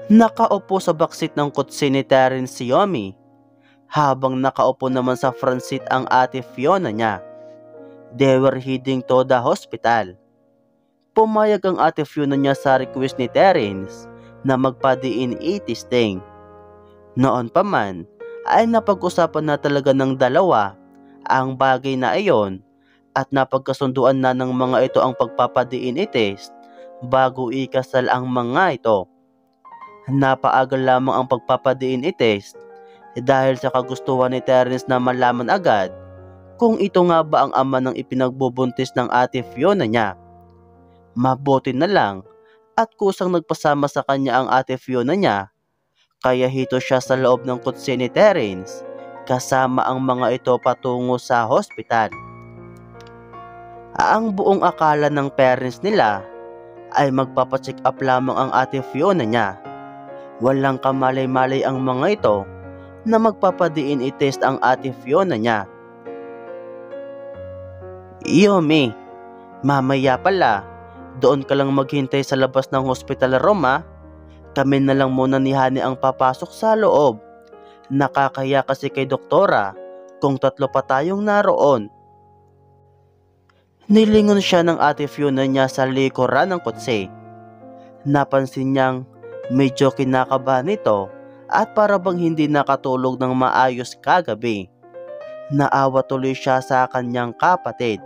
Nakaupo sa baksit ng kotse ni Terence si Yomi, habang nakaupo naman sa front seat ang ate Fiona niya. They were heading to the hospital. Pumayag ang ate Fiona niya sa request ni Terence na magpa-DNA testing. Noon pa man ay napag-usapan na talaga ng dalawa ang bagay na iyon at napagkasunduan na ng mga ito ang pagpapa-DNA test bago ikasal ang mga ito. Napaagal lamang ang pagpapa-DNA test dahil sa kagustuhan ni Terence na malaman agad kung ito nga ba ang ama ng ipinagbubuntis ng ate Fiona niya. Mabuti na lang at kusang nagpasama sa kanya ang ate Fiona niya, kaya hito siya sa loob ng kotse ni Terence kasama ang mga ito patungo sa hospital. Ang buong akala ng parents nila ay magpapacheck up lamang ang ate Fiona niya. Walang kamalay-malay ang mga ito na magpapa-DNA test ang ate Fiona niya. Yomi, mamaya pala, doon ka lang maghintay sa labas ng hospital Roma. Kami na lang muna ni Honey ang papasok sa loob. Nakakaya kasi kay doktora kung tatlo pa tayong naroon. Nilingon siya ng ate Fiona niya sa likuran ng kotse. Napansin niyang medyo kinakabahan nito at para bang hindi nakatulog ng maayos kagabi. Naawa tuloy siya sa kanyang kapatid.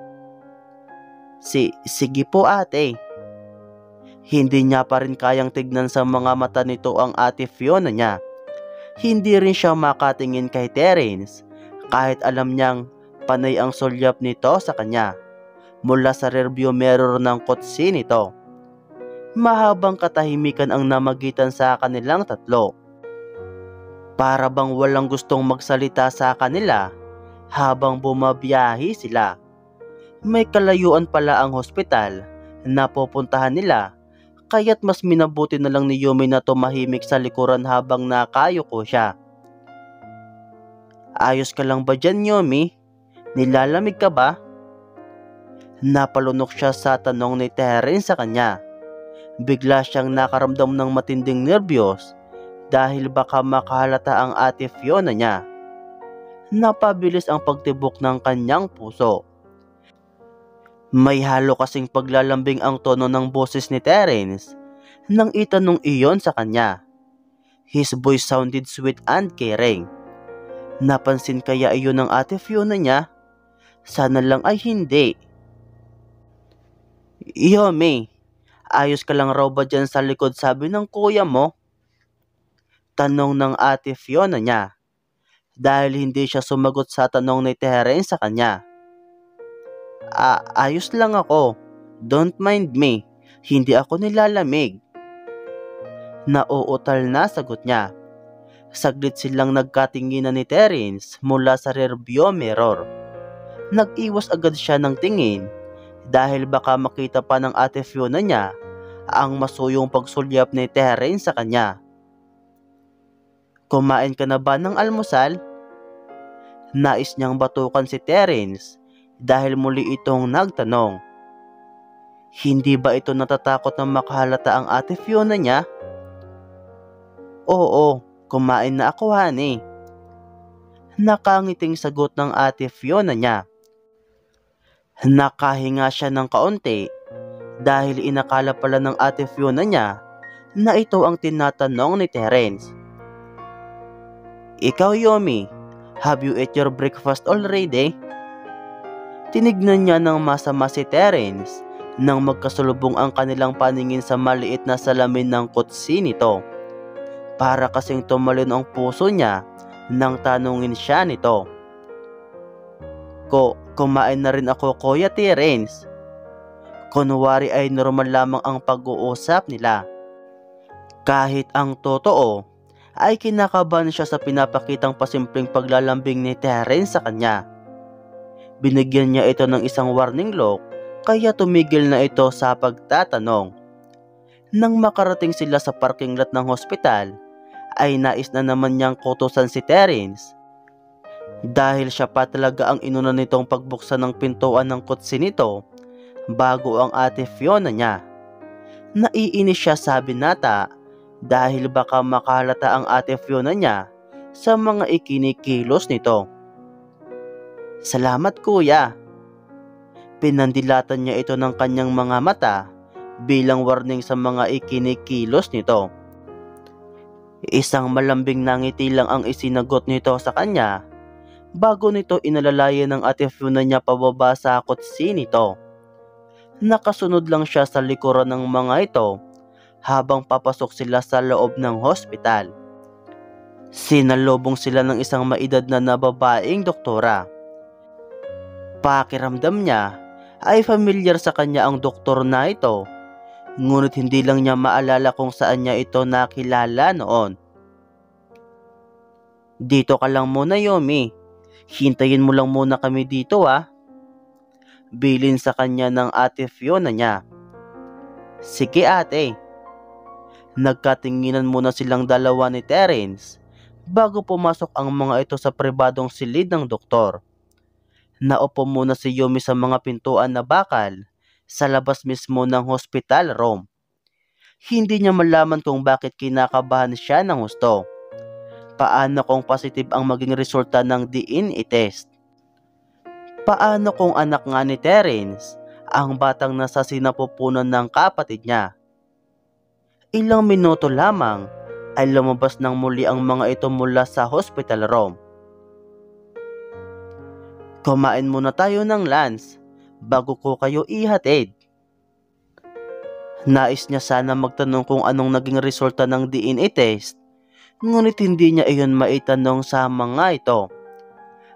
Sige po ate. Hindi niya pa rin kayang tignan sa mga mata nito ang ate Fiona niya. Hindi rin siya makatingin kay Terence kahit alam niyang panay ang sulyap nito sa kanya mula sa rearview mirror ng kotse nito. Mahabang katahimikan ang namagitan sa kanilang tatlo. Para bang walang gustong magsalita sa kanila habang bumabiyahe sila. May kalayuan pala ang hospital na pupuntahan nila, kaya't mas minabuti na lang ni Yomi na tumahimik sa likuran habang nakayuko siya. Ayos ka lang ba dyan, Yomi? Nilalamig ka ba? Napalunok siya sa tanong ni Terence sa kanya. Bigla siyang nakaramdam ng matinding nerbiyos dahil baka makahalata ang ate Fiona niya. Napabilis ang pagtibok ng kanyang puso. May halo kasing paglalambing ang tono ng boses ni Terence nang itanong iyon sa kanya. His voice sounded sweet and caring. Napansin kaya iyon ng ate Fiona niya? Sana lang ay hindi. Yomi, ayos ka lang raw ba dyan sa likod sabi ng kuya mo? Tanong ng ate Fiona niya dahil hindi siya sumagot sa tanong ni Terence sa kanya. Ayos lang ako. Don't mind me. Hindi ako nilalamig. Nauutal na sagot niya. Saglit silang nagkatinginan ni Terence mula sa rearview mirror. Nag-iwas agad siya ng tingin dahil baka makita pa ng ate Fiona niya ang masuyong pagsulyap ni Terence sa kanya. Kumain ka na ba ng almusal? Nais niyang batukan si Terence dahil muli itong nagtanong. Hindi ba ito natatakot na makahalata ang ate Fiona niya? Oo, kumain na ako, honey. Nakangiting sagot ng ate Fiona niya. Nakahinga siya ng kaunti dahil inakala pala ng ate Fiona niya na ito ang tinatanong ni Terence. Ikaw, Yomi, have you ate your breakfast already? Tinignan niya ng masama si Terence nang magkasalubong ang kanilang paningin sa maliit na salamin ng kotse nito. Para kasing tumalon ang puso niya nang tanungin siya nito. Kumain na rin ako, Kuya Terence. Kunwari ay normal lamang ang pag-uusap nila. Kahit ang totoo ay kinakabahan siya sa pinapakitang pasimpleng paglalambing ni Terence sa kanya. Binigyan niya ito ng isang warning look kaya tumigil na ito sa pagtatanong. Nang makarating sila sa parking lot ng hospital ay nais na naman niyang kutusan si Terence Dahil siya pa talaga ang inuna nitong pagbuksan ng pintuan ng kotse nito bago ang ate Fiona niya. Naiinis siya sa binata dahil baka makalata ang ate Fiona niya sa mga ikinikilos nito. "Salamat kuya." Pinandilatan niya ito ng kanyang mga mata bilang warning sa mga ikinikilos nito. Isang malambing na ngiti lang ang isinagot nito sa kanya bago nito inalalayan ng ate Fiona niya pababa sa kotse nito. Nakasunod lang siya sa likuran ng mga ito habang papasok sila sa loob ng hospital. Sinalubong sila ng isang maedad na babaeng doktora. Pakiramdam niya ay familiar sa kanya ang doktor na ito, ngunit hindi lang niya maalala kung saan niya ito nakilala noon. "Dito ka lang muna, Yomi. Hintayin mo lang muna kami dito bilin sa kanya ng ate Fiona niya. "Sige ate." Nagkatinginan muna silang dalawa ni Terence bago pumasok ang mga ito sa pribadong silid ng doktor. Naupo muna si Yomi sa mga pintuan na bakal sa labas mismo ng hospital room. Hindi niya malaman kung bakit kinakabahan siya ng husto. Paano kung positive ang maging resulta ng DNA test? Paano kung anak nga ni Terence ang batang nasa sinapupunan ng kapatid niya? Ilang minuto lamang ay lumabas ng muli ang mga ito mula sa hospital room. "Kumain muna tayo ng lunch bago ko kayo ihatid." Nais niya sana magtanong kung anong naging resulta ng DNA test, ngunit hindi niya iyon maitanong sa mga ito.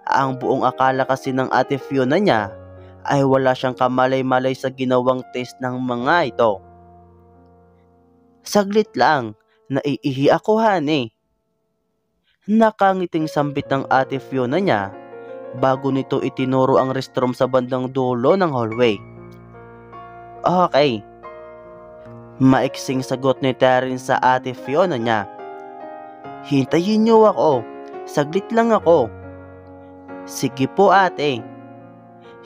Ang buong akala kasi ng ate Fiona niya ay wala siyang kamalay-malay sa ginawang test ng mga ito. "Saglit lang, naiihi ako honey." Nakangiting sambit ng ate Fiona niya bago nito itinuro ang restroom sa bandang dulo ng hallway. "Okay." Maiksing sagot ni Terence sa ate Fiona niya. "Hintayin niyo ako, saglit lang ako." "Sige po ate."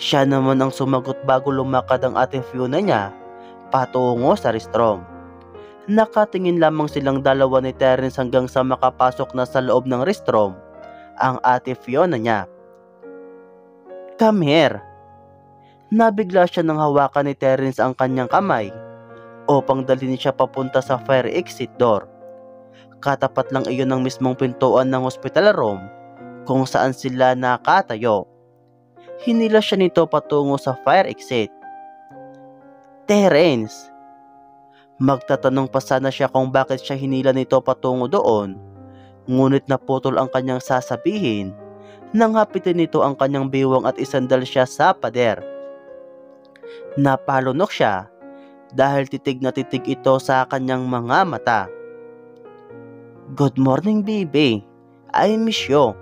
Siya naman ang sumagot bago lumakad ang ate Fiona niya patungo sa restroom. Nakatingin lamang silang dalawa ni Terence hanggang sa makapasok na sa loob ng restroom ang ate Fiona niya. "Come here." Nabigla siya nang hawakan ni Terence ang kanyang kamay upang dalhin siya papunta sa fire exit door. Katapat lang iyon ng mismong pintuan ng hospital room kung saan sila nakatayo. Hinila siya nito patungo sa fire exit. "Terence." Magtatanong pa sana siya kung bakit siya hinila nito patungo doon, ngunit naputol ang kanyang sasabihin nang hapitin nito ang kanyang biwang at isandal siya sa pader. Napalunok siya dahil titig na titig ito sa kanyang mga mata. "Good morning baby, I miss you."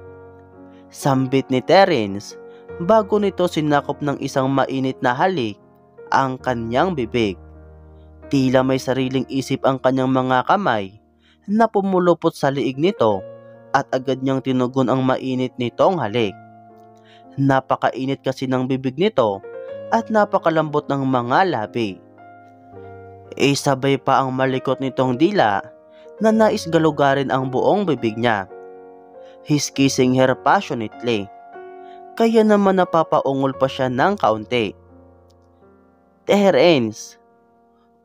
Sambit ni Terence bago nito sinakop ng isang mainit na halik ang kanyang bibig. Tila may sariling isip ang kanyang mga kamay na pumulupot sa liig nito at agad niyang tinugon ang mainit nitong halik. Napakainit kasi ng bibig nito at napakalambot ng mga labi. Sabay pa ang malikot nitong dila na nais galugarin ang buong bibig niya. He's kissing her passionately, kaya naman napapaungol pa siya ng kaunti. "Terence."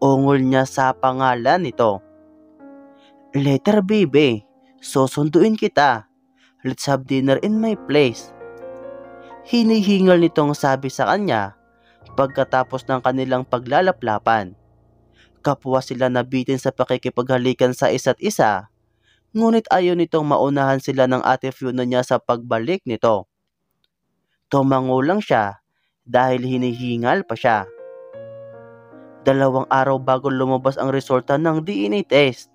Ungol niya sa pangalan nito. "Later baby, susunduin kita. Let's have dinner in my place." Hinihingal nitong sabi sa kanya pagkatapos ng kanilang paglalaplapan. Kapwa sila nabitin sa pakikipaghalikan sa isa't isa, ngunit ayaw nitong maunahan sila ng ate Fiona niya sa pagbalik nito. Tumango lang siya dahil hinihingal pa siya. 2 araw bago lumabas ang resulta ng DNA test.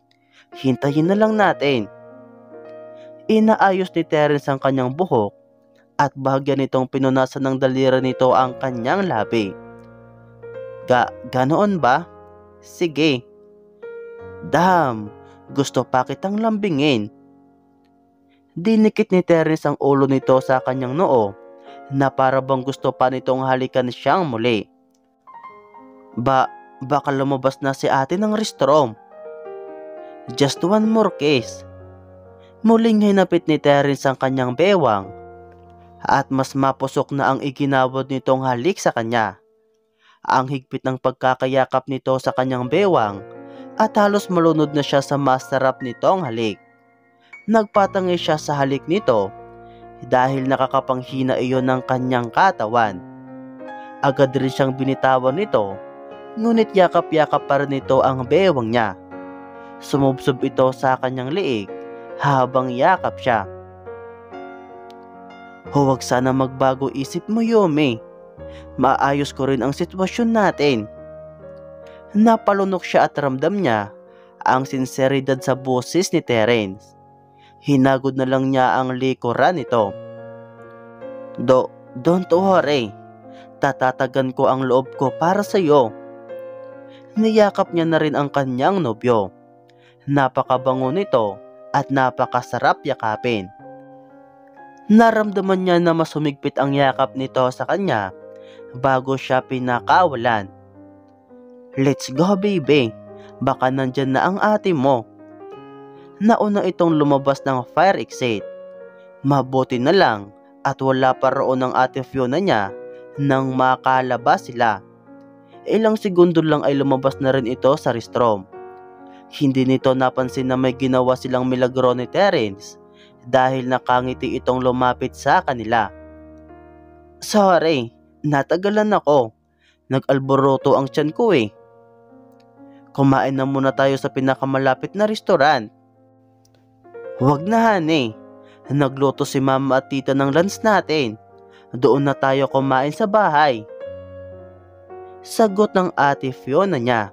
Hintayin na lang natin. Inaayos ni Terence ang kanyang buhok at bahagya nitong pinunasan ng daliri nito ang kanyang labi. Ganoon ba? Sige." "Damn, gusto pa kitang lambingin." Dinikit ni Terence ang ulo nito sa kanyang noo na para bang gusto pa nitong halikan siyang muli. Baka lumabas na si ate ng restroom. Just one more kiss. Muling hinapit ni Terence ang kanyang bewang at mas mapusok na ang iginawad nitong halik sa kanya. Ang higpit ng pagkakayakap nito sa kanyang bewang at halos malunod na siya sa masarap nitong halik. Nagpatangi siya sa halik nito dahil nakakapanghina iyon ng kanyang katawan. Agad rin siyang binitawan nito, ngunit yakap-yakap pa rin nito ang bewang niya. Sumubsob ito sa kanyang liig habang yakap siya. Huwag sana magbago isip mo, Yumi. Maayos ko rin ang sitwasyon natin. Napalunok siya at ramdam niya ang sinseridad sa boses ni Terence. Hinagod na lang niya ang likuran nito. Don't worry. Tatatagan ko ang loob ko para sa iyo. Niyakap niya na rin ang kanyang nobyo. Napakabango nito at napakasarap yakapin. Naramdaman niya na mas humigpit ang yakap nito sa kanya bago siya pinakawalan. Let's go, baby. Baka nandyan na ang ate mo. Nauna itong lumabas ng fire exit. Mabuti na lang at wala pa roon ang ate Fiona niya nang makalabas sila. Ilang segundo lang ay lumabas na rin ito sa restroom. Hindi nito napansin na may ginawa silang milagro ni Terence dahil nakangiti itong lumapit sa kanila. Sorry, natagalan ako. Nag-alboroto ang tiyan ko eh. Kumain na muna tayo sa pinakamalapit na restaurant. Huwag na, honey. Nagluto si mama at tita ng lunch natin. Doon na tayo kumain sa bahay. Sagot ng ate Fiona niya.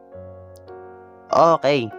Okay.